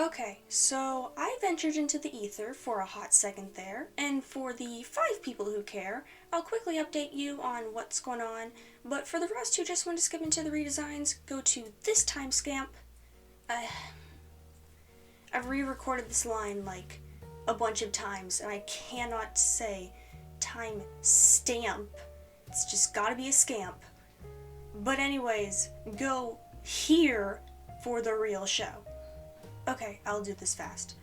Okay, so I ventured into the ether for a hot second there, and for the 5 people who care, I'll quickly update you on what's going on, but for the rest who just want to skip into the redesigns, go to this timestamp. I've re-recorded this line like a bunch of times, and I cannot say time stamp. It's just gotta be a scamp. But anyways, go here for the real show. Okay, I'll do this fast.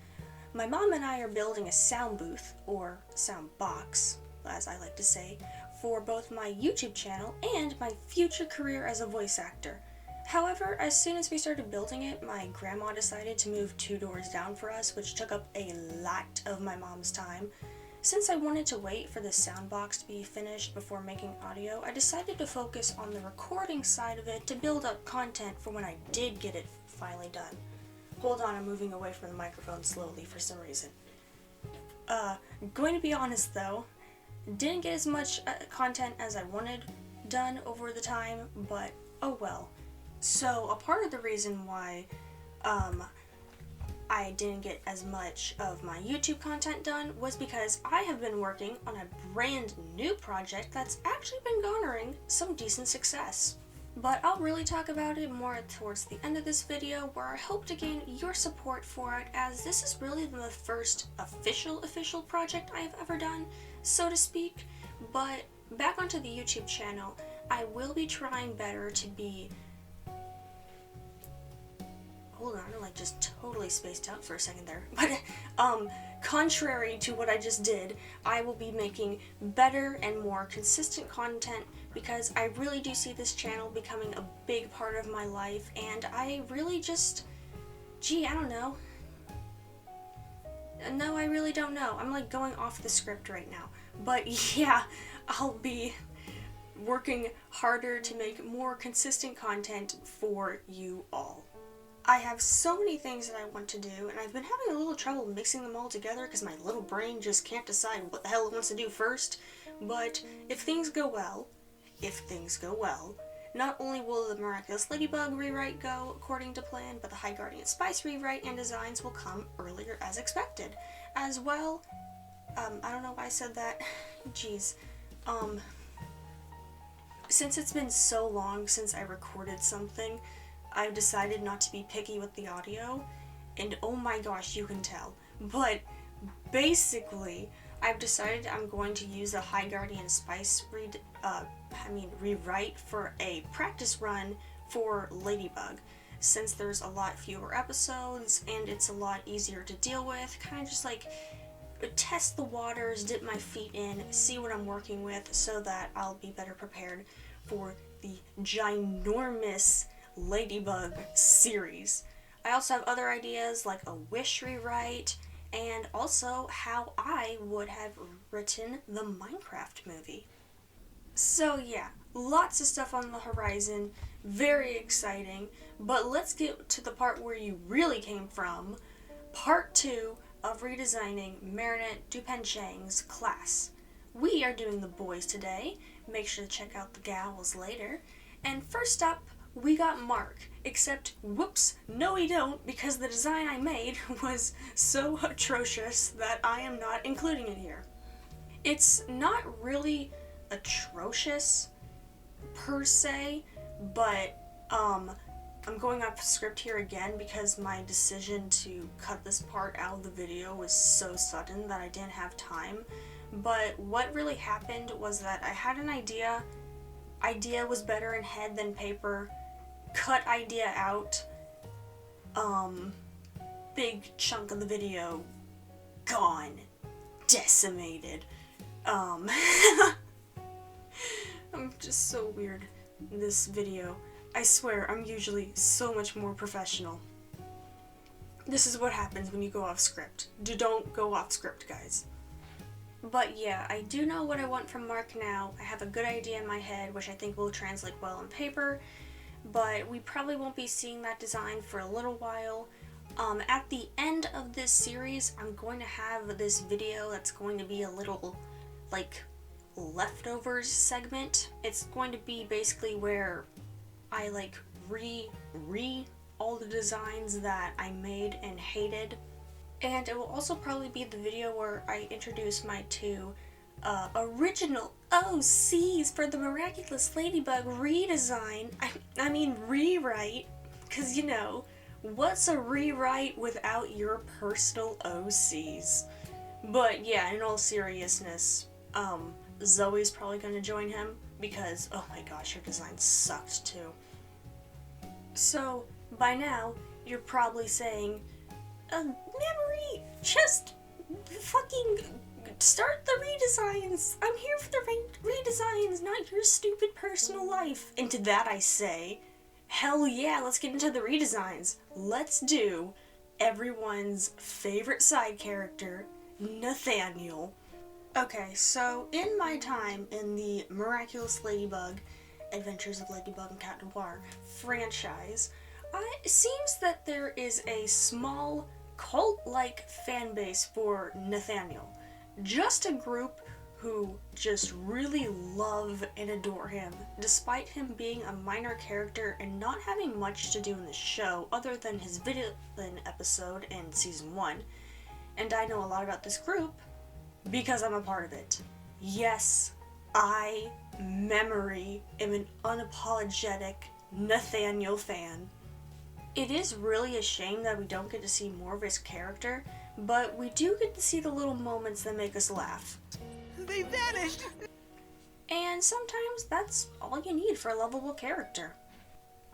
My mom and I are building a sound booth, or sound box, as I like to say, for both my YouTube channel and my future career as a voice actor. However, as soon as we started building it, my grandma decided to move 2 doors down for us, which took up a lot of my mom's time. Since I wanted to wait for the sound box to be finished before making audio, I decided to focus on the recording side of it to build up content for when I did get it finally done. Hold on, I'm moving away from the microphone slowly for some reason. Going to be honest though, didn't get as much content as I wanted done over the time, but oh well. So a part of the reason why I didn't get as much of my YouTube content done was because I have been working on a brand new project that's actually been garnering some decent success. But I'll really talk about it more towards the end of this video, where I hope to gain your support for it, as this is really the first official project I have ever done, so to speak. But back onto the YouTube channel, I will be trying better to be... Hold on, I just totally spaced out for a second there. But contrary to what I just did, I will be making better and more consistent content, because I really do see this channel becoming a big part of my life, and I really just... I don't know. No, I really don't know. I'm like going off the script right now. But yeah, I'll be working harder to make more consistent content for you all. I have so many things that I want to do, and I've been having a little trouble mixing them all together because my little brain just can't decide what the hell it wants to do first. But if things go well, not only will the Miraculous Ladybug rewrite go according to plan, but the High Guardian Spice rewrite and designs will come earlier as expected. As well, I don't know why I said that. Jeez. Since it's been so long since I recorded something, I've decided not to be picky with the audio, and oh my gosh, you can tell. But basically, I've decided I'm going to use the High Guardian Spice rewrite for a practice run for Ladybug, since there's a lot fewer episodes and it's a lot easier to deal with. Kind of just like test the waters, dip my feet in, see what I'm working with, so that I'll be better prepared for the ginormous Ladybug series. I also have other ideas like a Wish rewrite, and also how I would have written the Minecraft movie. So yeah, lots of stuff on the horizon, very exciting, but let's get to the part where you really came from, part 2 of redesigning Marinette Dupenchang's class. We are doing the boys today, make sure to check out the gals later, and first up, we got Mark, except whoops, no we don't, because the design I made was so atrocious that I am not including it here. It's not really atrocious per se, but I'm going off script here again because my decision to cut this part out of the video was so sudden that I didn't have time. But what really happened was that I had an idea was better in head than paper, cut idea out, big chunk of the video gone, decimated. I'm just so weird in this video. I swear, I'm usually so much more professional. This is what happens when you go off script. Don't go off script, guys. But yeah, I do know what I want from Mark now. I have a good idea in my head, which I think will translate well on paper, but we probably won't be seeing that design for a little while. At the end of this series, I'm going to have this video that's going to be a little, like, leftovers segment. It's going to be basically where I, like, all the designs that I made and hated. And it will also probably be the video where I introduce my two original OCs for the Miraculous Ladybug redesign. I mean rewrite, because you know, what's a rewrite without your personal OCs? But yeah, in all seriousness, Zoe's probably going to join him because, oh my gosh, her design sucked too. So, by now, you're probably saying, Memory, just fucking start the redesigns. I'm here for the redesigns, not your stupid personal life. And to that I say, hell yeah, let's get into the redesigns. Let's do everyone's favorite side character, Nathaniel. Okay, so in my time in the Miraculous Ladybug, Adventures of Ladybug and Cat Noir franchise, it seems that there is a small cult-like fan base for Nathaniel. Just a group who just really love and adore him, despite him being a minor character and not having much to do in the show other than his villain episode in season 1. And I know a lot about this group because I'm a part of it. Yes, I, Memory, am an unapologetic Nathaniel fan. It is really a shame that we don't get to see more of his character, but we do get to see the little moments that make us laugh. They vanished! And sometimes that's all you need for a lovable character.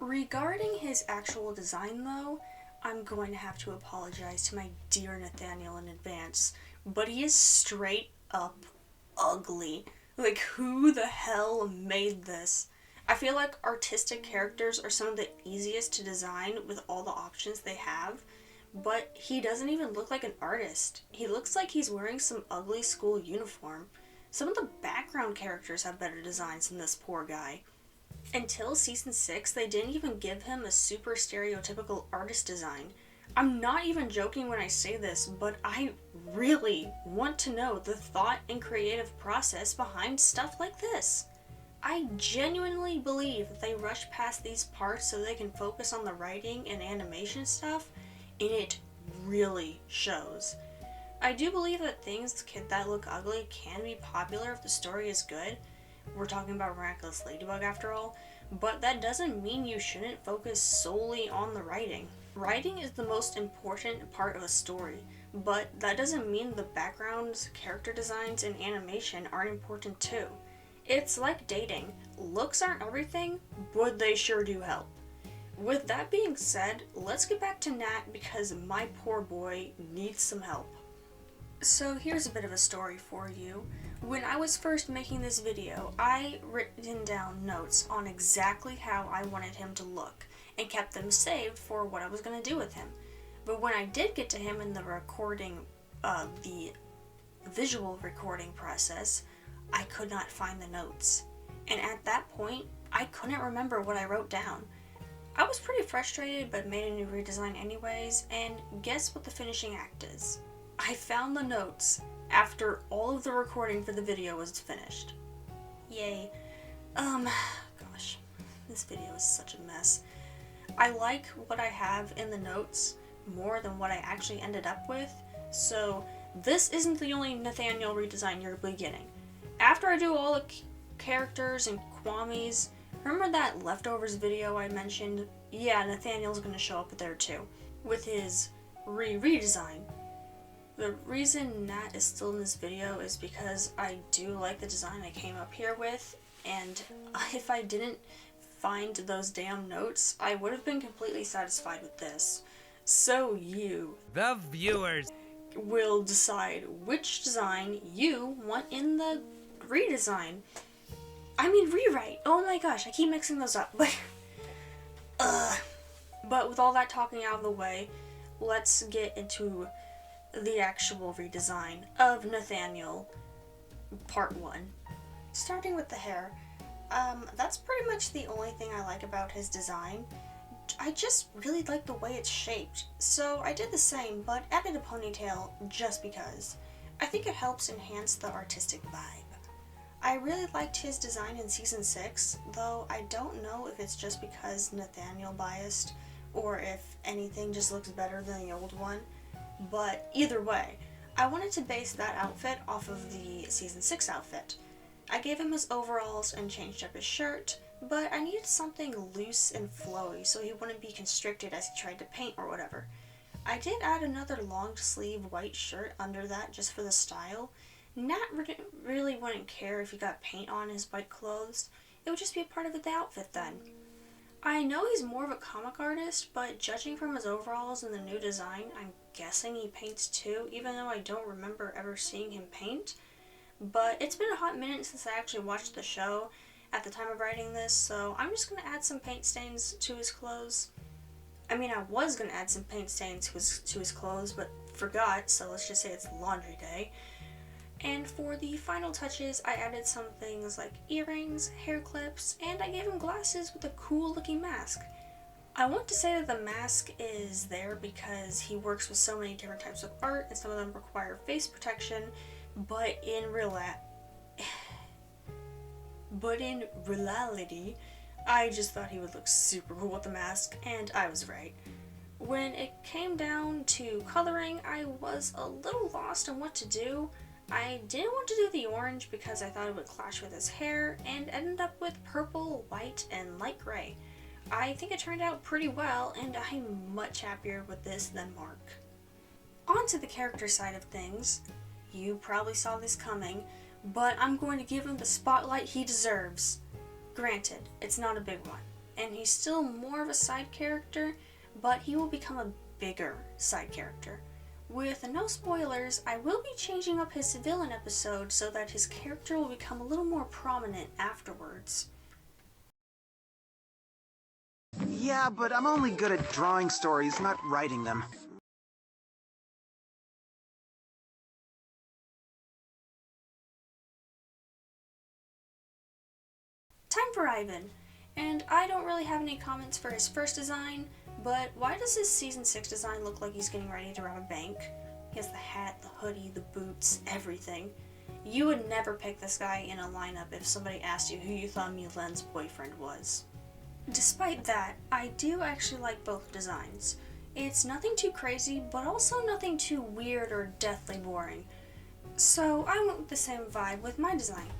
Regarding his actual design though, I'm going to have to apologize to my dear Nathaniel in advance, but he is straight up ugly. Like, who the hell made this? I feel like artistic characters are some of the easiest to design with all the options they have, but he doesn't even look like an artist. He looks like he's wearing some ugly school uniform. Some of the background characters have better designs than this poor guy. Until season 6, they didn't even give him a super stereotypical artist design. I'm not even joking when I say this, but I really want to know the thought and creative process behind stuff like this. I genuinely believe that they rush past these parts so they can focus on the writing and animation stuff, and it really shows. I do believe that things that look ugly can be popular if the story is good. We're talking about Miraculous Ladybug after all, but that doesn't mean you shouldn't focus solely on the writing. Writing is the most important part of a story, but that doesn't mean the backgrounds, character designs, and animation aren't important too. It's like dating. Looks aren't everything, but they sure do help. With that being said, let's get back to Nat because my poor boy needs some help. So here's a bit of a story for you. When I was first making this video, I written down notes on exactly how I wanted him to look and kept them saved for what I was going to do with him. But when I did get to him in the recording, the visual recording process, I could not find the notes. And at that point, I couldn't remember what I wrote down. I was pretty frustrated, but made a new redesign anyways, and guess what the finishing act is? I found the notes after all of the recording for the video was finished. Yay. Gosh, this video is such a mess. I like what I have in the notes more than what I actually ended up with, so this isn't the only Nathaniel redesign you're beginning. After I do all the characters and Kwamis, remember that leftovers video I mentioned? Yeah, Nathaniel's gonna show up there too, with his redesign. The reason Nat is still in this video is because I do like the design I came up here with, and if I didn't find those damn notes, I would have been completely satisfied with this. So you, The viewers, will decide which design you want in the redesign. I mean rewrite. Oh my gosh, I keep mixing those up. But with all that talking out of the way, let's get into the actual redesign of Nathaniel, part 1. Starting with the hair, that's pretty much the only thing I like about his design. I just really like the way it's shaped, so I did the same, but added a ponytail just because. I think it helps enhance the artistic vibe. I really liked his design in season 6, though I don't know if it's just because Nathaniel biased or if anything just looks better than the old one. But either way, I wanted to base that outfit off of the Season 6 outfit. I gave him his overalls and changed up his shirt, but I needed something loose and flowy so he wouldn't be constricted as he tried to paint or whatever. I did add another long sleeve white shirt under that just for the style. Nat really wouldn't care if he got paint on his white clothes. It would just be a part of the outfit then. I know he's more of a comic artist, but judging from his overalls and the new design, I'm guessing he paints too, even though I don't remember ever seeing him paint. But it's been a hot minute since I actually watched the show at the time of writing this, so I'm just going to add some paint stains to his clothes. I mean, I was going to add some paint stains to his clothes, but forgot, so let's just say it's laundry day. And for the final touches, I added some things like earrings, hair clips, and I gave him glasses with a cool looking mask. I want to say that the mask is there because he works with so many different types of art and some of them require face protection, but in reality, I just thought he would look super cool with the mask, and I was right. When it came down to coloring, I was a little lost on what to do. I didn't want to do the orange because I thought it would clash with his hair, and ended up with purple, white, and light gray. I think it turned out pretty well, and I'm much happier with this than Mark. On to the character side of things. You probably saw this coming, but I'm going to give him the spotlight he deserves. Granted, it's not a big one, and he's still more of a side character, but he will become a bigger side character. With no spoilers, I will be changing up his villain episode so that his character will become a little more prominent afterwards. Yeah, but I'm only good at drawing stories, not writing them. Time for Ivan, and I don't really have any comments for his first design, but why does his Season 6 design look like he's getting ready to rob a bank? He has the hat, the hoodie, the boots, everything. You would never pick this guy in a lineup if somebody asked you who you thought Milen's boyfriend was. Despite that, I do actually like both designs. It's nothing too crazy, but also nothing too weird or deathly boring. So I went with the same vibe with my design.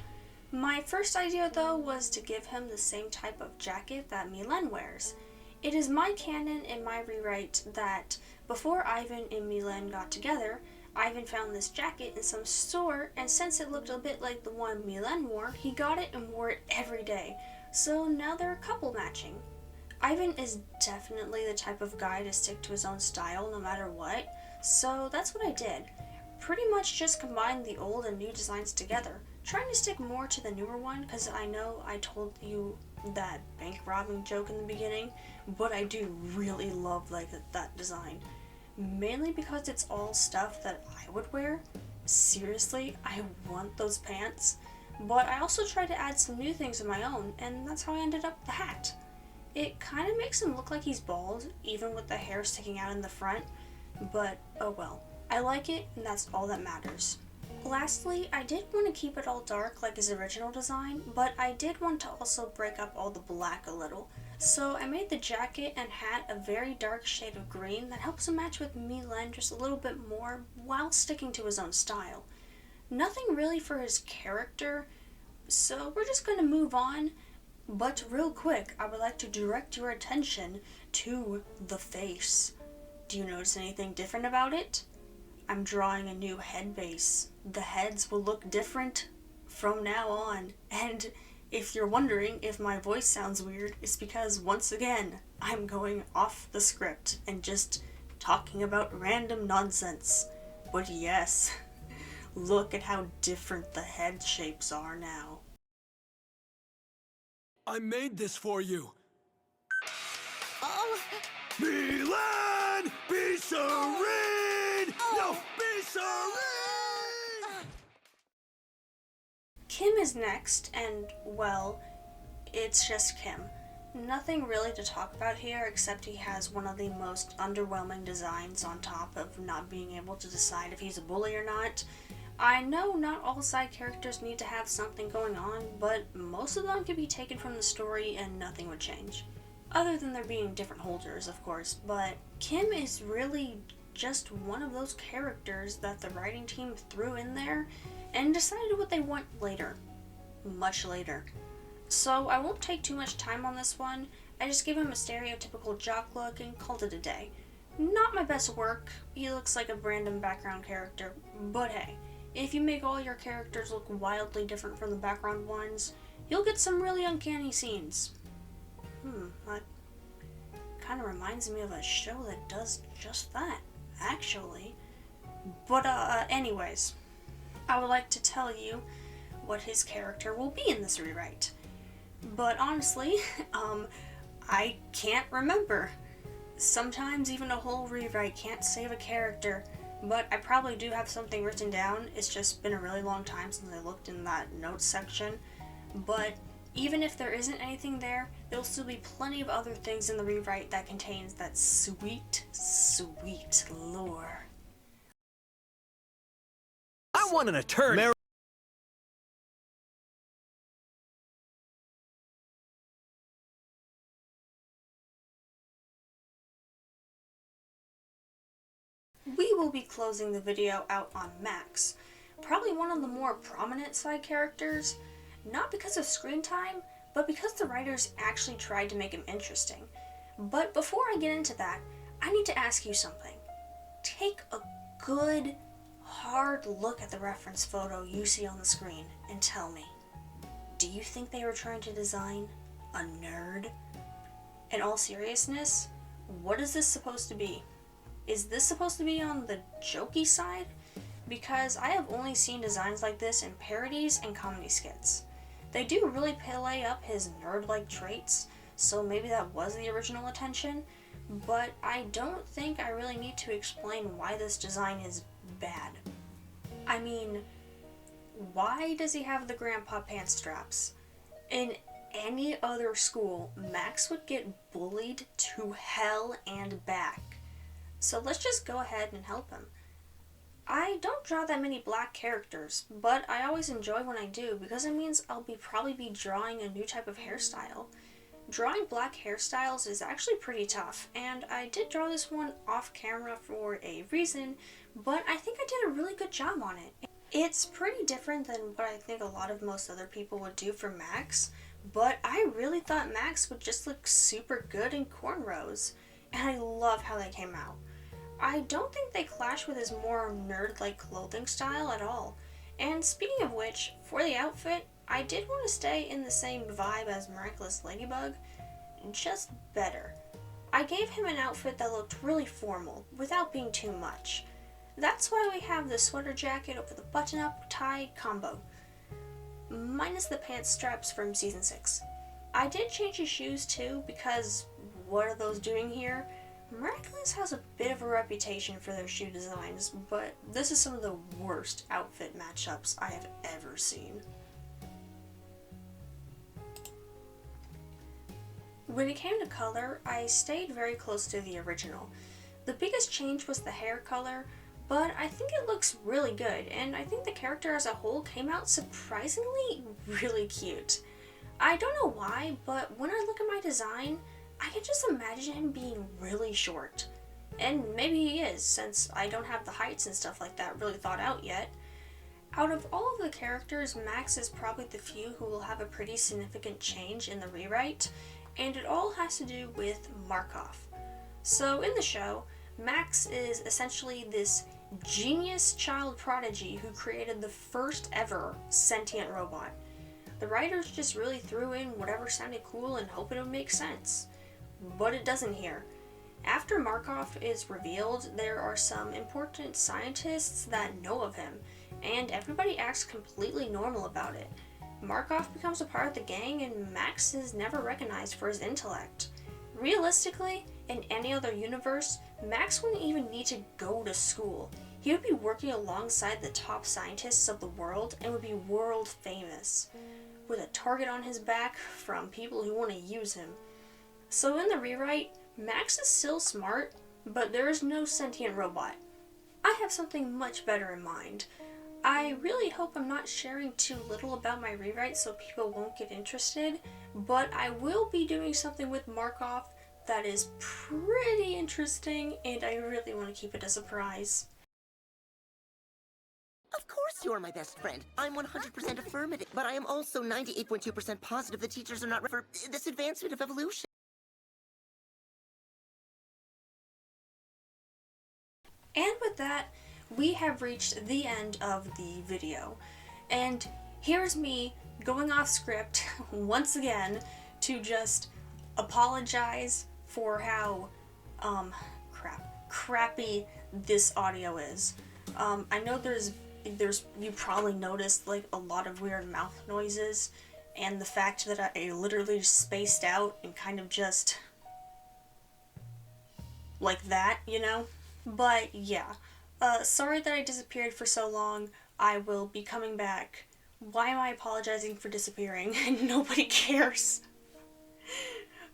My first idea though was to give him the same type of jacket that Milen wears. It is my canon in my rewrite that before Ivan and Milen got together, Ivan found this jacket in some store, and since it looked a bit like the one Milen wore, he got it and wore it every day. So now they're a couple matching. Ivan is definitely the type of guy to stick to his own style no matter what, so that's what I did. Pretty much just combined the old and new designs together, trying to stick more to the newer one because I know I told you that bank robbing joke in the beginning, but I do really love that design. Mainly because it's all stuff that I would wear. Seriously, I want those pants. But I also tried to add some new things of my own, and that's how I ended up with the hat. It kind of makes him look like he's bald, even with the hair sticking out in the front, but oh well. I like it, and that's all that matters. Lastly, I did want to keep it all dark like his original design, but I did want to also break up all the black a little. So I made the jacket and hat a very dark shade of green that helps him match with Milen just a little bit more while sticking to his own style. Nothing really for his character, so we're just going to move on. But real quick, I would like to direct your attention to the face. Do you notice anything different about it? I'm drawing a new head base. The heads will look different from now on, and if you're wondering if my voice sounds weird, it's because once again, I'm going off the script and just talking about random nonsense. But yes, look at how different the head shapes are now. I made this for you. Oh. Milen, be serene! No, be serene! Kim is next, and well, it's just Kim. Nothing really to talk about here except he has one of the most underwhelming designs on top of not being able to decide if he's a bully or not. I know not all side characters need to have something going on, but most of them could be taken from the story and nothing would change. Other than there being different holders, of course, but Kim is really just one of those characters that the writing team threw in there and decided what they want later. Much later. So I won't take too much time on this one. I just gave him a stereotypical jock look and called it a day. Not my best work. He looks like a random background character, but hey, if you make all your characters look wildly different from the background ones, you'll get some really uncanny scenes. That kind of reminds me of a show that does just that, actually. But anyways, I would like to tell you what his character will be in this rewrite. But honestly, I can't remember. Sometimes even a whole rewrite can't save a character, but I probably do have something written down. It's just been a really long time since I looked in that notes section. But even if there isn't anything there, there'll still be plenty of other things in the rewrite that contains that sweet, sweet lore. I want an attorney. We will be closing the video out on Max, probably one of the more prominent side characters, not because of screen time, but because the writers actually tried to make him interesting. But before I get into that, I need to ask you something. Take a good, hard look at the reference photo you see on the screen and tell me, do you think they were trying to design a nerd? In all seriousness, what is this supposed to be? Is this supposed to be on the jokey side? Because I have only seen designs like this in parodies and comedy skits. They do really play up his nerd-like traits, so maybe that was the original intention, but I don't think I really need to explain why this design is bad. I mean, why does he have the grandpa pants straps? In any other school, Max would get bullied to hell and back. So let's just go ahead and help him. I don't draw that many black characters, but I always enjoy when I do because it means I'll probably be drawing a new type of hairstyle. Drawing black hairstyles is actually pretty tough, and I did draw this one off camera for a reason, but I think I did a really good job on it. It's pretty different than what I think a lot of most other people would do for Max, but I really thought Max would just look super good in cornrows, and I love how they came out. I don't think they clash with his more nerd-like clothing style at all. And speaking of which, for the outfit, I did want to stay in the same vibe as Miraculous Ladybug, just better. I gave him an outfit that looked really formal, without being too much. That's why we have the sweater jacket over the button-up tie combo, minus the pants straps from Season 6. I did change his shoes too, because what are those doing here? Miraculous has a bit of a reputation for their shoe designs, but this is some of the worst outfit matchups I have ever seen. When it came to color, I stayed very close to the original. The biggest change was the hair color, but I think it looks really good, and I think the character as a whole came out surprisingly really cute. I don't know why, but when I look at my design, I can just imagine him being really short. And maybe he is, since I don't have the heights and stuff like that really thought out yet. Out of all of the characters, Max is probably the few who will have a pretty significant change in the rewrite, and it all has to do with Markov. So in the show, Max is essentially this genius child prodigy who created the first ever sentient robot. The writers just really threw in whatever sounded cool and hoped it would make sense. But it doesn't here. After Markov is revealed, there are some important scientists that know of him, and everybody acts completely normal about it. Markov becomes a part of the gang, and Max is never recognized for his intellect. Realistically, in any other universe, Max wouldn't even need to go to school. He would be working alongside the top scientists of the world and would be world famous, with a target on his back from people who want to use him. So in the rewrite, Max is still smart, but there is no sentient robot. I have something much better in mind. I really hope I'm not sharing too little about my rewrite so people won't get interested, but I will be doing something with Markov that is pretty interesting, and I really want to keep it a surprise. Of course you're my best friend. I'm 100% affirmative, but I am also 98.2% positive the teachers are not ready for this advancement of evolution. And with that, we have reached the end of the video. And here's me going off script once again to just apologize for how crappy this audio is. I know there's you probably noticed like a lot of weird mouth noises, and the fact that I literally spaced out and kind of just like that, you know? But yeah, sorry that I disappeared for so long. I will be coming back. Why am I apologizing for disappearing? Nobody cares.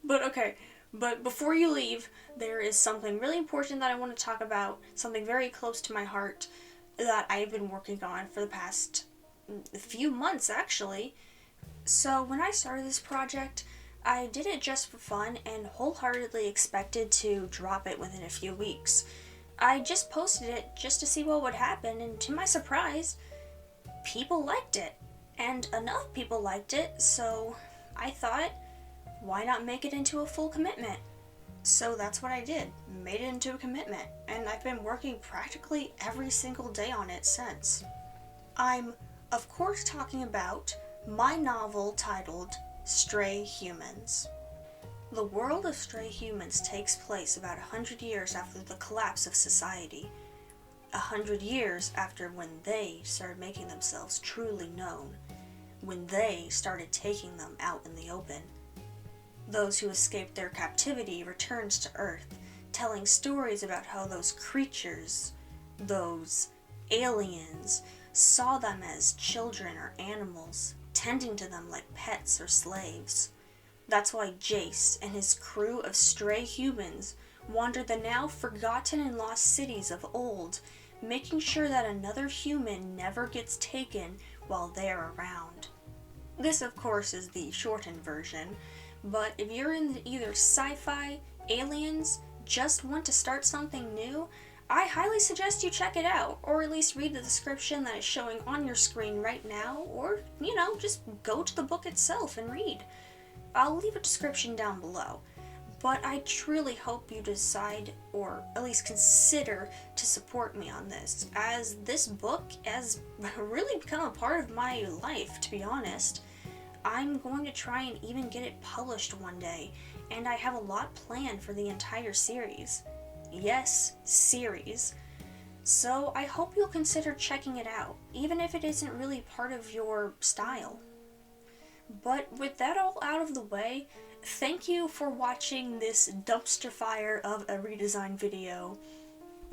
But okay, but before you leave, there is something really important that I want to talk about, something very close to my heart that I've been working on for the past few months actually. So when I started this project, I did it just for fun and wholeheartedly expected to drop it within a few weeks. I just posted it just to see what would happen, and to my surprise, people liked it. And enough people liked it, so I thought, why not make it into a full commitment? So that's what I did, made it into a commitment, and I've been working practically every single day on it since. I'm, of course, talking about my novel titled Stray Humans. The world of Stray Humans takes place about 100 years after the collapse of society. 100 years after when they started making themselves truly known. When they started taking them out in the open. Those who escaped their captivity returned to Earth, telling stories about how those creatures, those aliens, saw them as children or animals, tending to them like pets or slaves. That's why Jace and his crew of stray humans wander the now forgotten and lost cities of old, making sure that another human never gets taken while they're around. This, of course, is the shortened version, but if you're into either sci-fi, aliens, just want to start something new, I highly suggest you check it out, or at least read the description that is showing on your screen right now, or, just go to the book itself and read. I'll leave a description down below, but I truly hope you decide, or at least consider, to support me on this, as this book has really become a part of my life, to be honest. I'm going to try and even get it published one day, and I have a lot planned for the entire series. Yes, series. So I hope you'll consider checking it out, even if it isn't really part of your style. But with that all out of the way, thank you for watching this dumpster fire of a redesign video.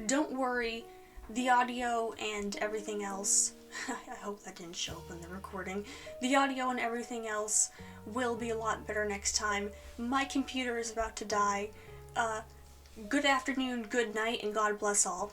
Don't worry, the audio and everything else, I hope that didn't show up in the recording, the audio and everything else will be a lot better next time. My computer is about to die. Good afternoon, good night, and God bless all.